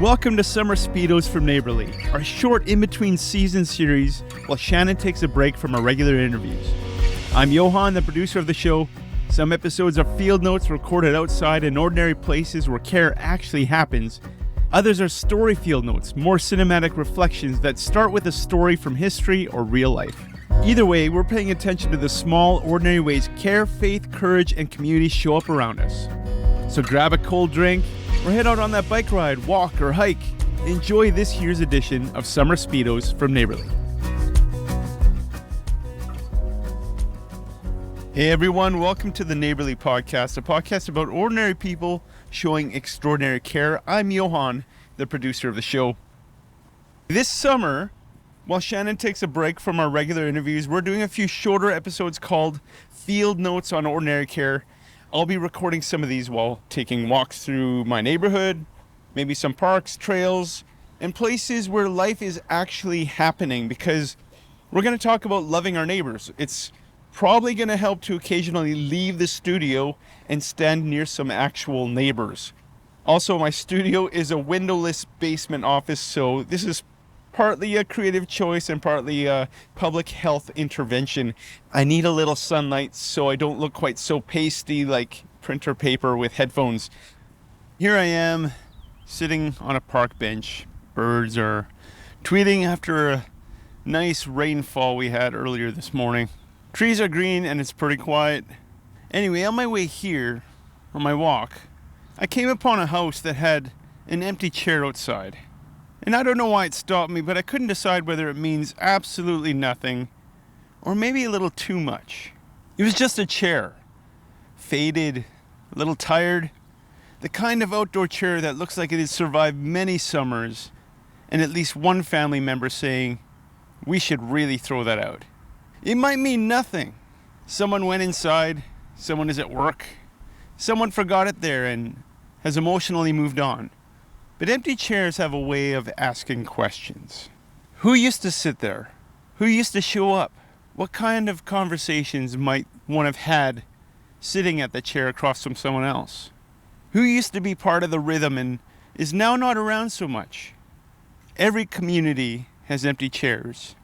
Welcome to Summer Speedos from Neighbourly, our short in-between season series while Shannon takes a break from our regular interviews. I'm Johan, the producer of the show. Some episodes are field notes recorded outside in ordinary places where care actually happens. Others are story field notes, more cinematic reflections that start with a story from history or real life. Either way, we're paying attention to the small, ordinary ways care, faith, courage, and community show up around us. So grab a cold drink, or head out on that bike ride, walk, or hike. Enjoy this year's edition of Summer Speedos from Neighbourly. Hey everyone, welcome to the Neighbourly podcast, a podcast about ordinary people showing extraordinary care. I'm Johan, the producer of the show. This summer, while Shannon takes a break from our regular interviews, we're doing a few shorter episodes called Field Notes on Ordinary Care. I'll be recording some of these while taking walks through my neighborhood, maybe some parks, trails, and places where life is actually happening, because we're going to talk about loving our neighbors. It's probably going to help to occasionally leave the studio and stand near some actual neighbors. Also, my studio is a windowless basement office, so this is partly a creative choice and partly a public health intervention. I need a little sunlight so I don't look quite so pasty like printer paper with headphones. Here I am, sitting on a park bench. Birds are tweeting after a nice rainfall we had earlier this morning. Trees are green and it's pretty quiet. Anyway, on my way here, on my walk, I came upon a house that had an empty chair outside. And I don't know why it stopped me, but I couldn't decide whether it means absolutely nothing or maybe a little too much. It was just a chair. Faded, a little tired. The kind of outdoor chair that looks like it has survived many summers, and at least one family member saying, "We should really throw that out." It might mean nothing. Someone went inside, someone is at work, someone forgot it there and has emotionally moved on. But empty chairs have a way of asking questions. Who used to sit there? Who used to show up? What kind of conversations might one have had sitting at the chair across from someone else? Who used to be part of the rhythm and is now not around so much? Every community has empty chairs.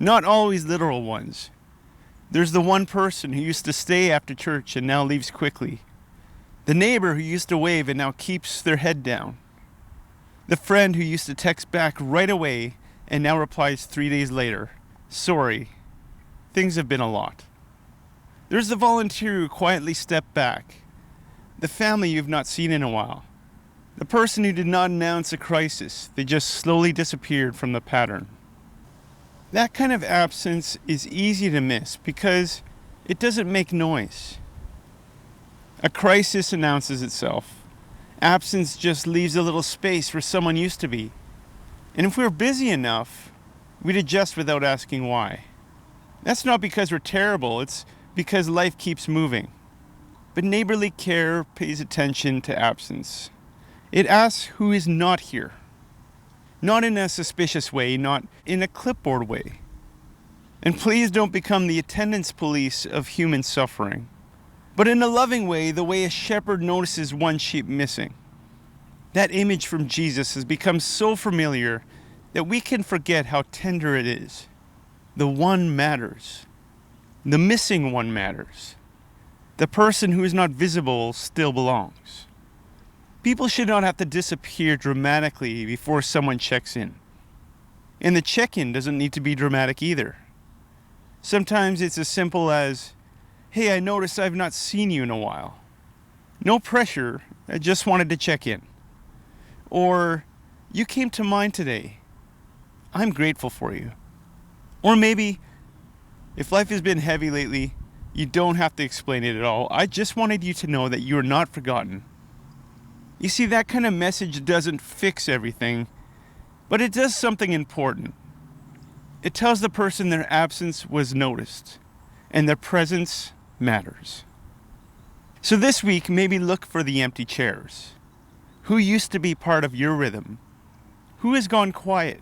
Not always literal ones. There's the one person who used to stay after church and now leaves quickly. The neighbor who used to wave and now keeps their head down. The friend who used to text back right away and now replies 3 days later, "Sorry, things have been a lot." There's the volunteer who quietly stepped back. The family you've not seen in a while. The person who did not announce a crisis. They just slowly disappeared from the pattern. That kind of absence is easy to miss because it doesn't make noise. A crisis announces itself. Absence just leaves a little space where someone used to be. And if we're busy enough, we'd adjust without asking why. That's not because we're terrible, it's because life keeps moving. But neighborly care pays attention to absence. It asks who is not here. Not in a suspicious way, not in a clipboard way. And please don't become the attendance police of human suffering, but in a loving way, the way a shepherd notices one sheep missing. That image from Jesus has become so familiar that we can forget how tender it is. The one matters. The missing one matters. The person who is not visible still belongs. People should not have to disappear dramatically before someone checks in. And the check-in doesn't need to be dramatic either. Sometimes it's as simple as, "Hey, I noticed I've not seen you in a while." No pressure, I just wanted to check in. Or, "You came to mind today. I'm grateful for you." Or maybe, "If life has been heavy lately, you don't have to explain it at all. I just wanted you to know that you are not forgotten." You see, that kind of message doesn't fix everything, but it does something important. It tells the person their absence was noticed, and their presence matters. So this week, maybe look for the empty chairs. Who used to be part of your rhythm? Who has gone quiet?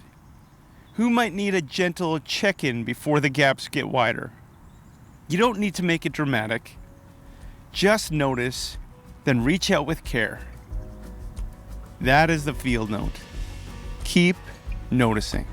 Who might need a gentle check-in before the gaps get wider? You don't need to make it dramatic. Just notice, then reach out with care. That is the field note. Keep noticing.